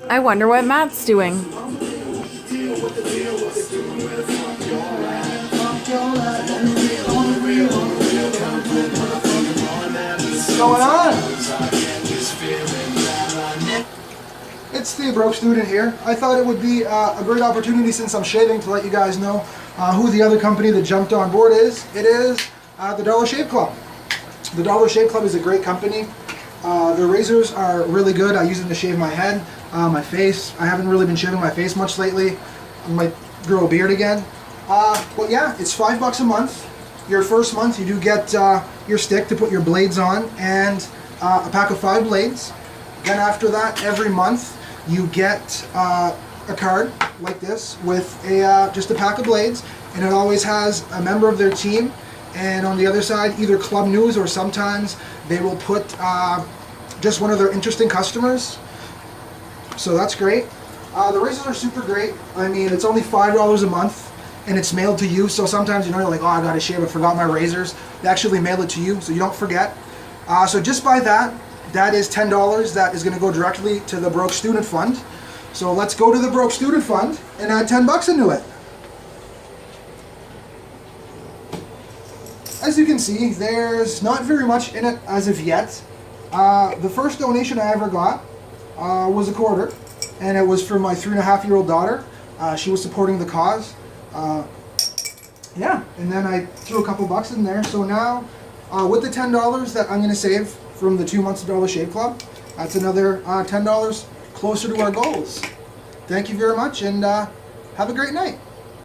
I wonder what Matt's doing. What's going on? It's the Broke Student here. I thought it would be a great opportunity, since I'm shaving, to let you guys know who the other company that jumped on board is. It is the Dollar Shave Club. The Dollar Shave Club is a great company. Their razors are really good. I use them to shave my head, my face. I haven't really been shaving my face much lately. I might grow a beard again. But yeah, it's $5 a month. Your first month you do get your stick to put your blades on, and a pack of 5 blades. Then after that, every month you get a card like this with just a pack of blades, and it always has a member of their team, and on the other side either club news, or sometimes they will put just one of their interesting customers. So that's great. The razors are super great. I mean, it's only $5 a month, and it's mailed to you. So sometimes, you know, you're like, oh, I gotta shave, I forgot my razors. They actually mail it to you, so you don't forget. So just by that, that is $10 that is going to go directly to the Broke Student Fund. So let's go to the Broke Student Fund and add $10 into it. As you can see, there's not very much in it as of yet. The first donation I ever got was a quarter, and it was for my 3.5-year-old daughter. She was supporting the cause. Yeah, and then I threw a couple bucks in there. So now, with the $10 that I'm going to save from the 2 months of Dollar Shave Club, that's another $10 closer to our goals. Thank you very much, and have a great night.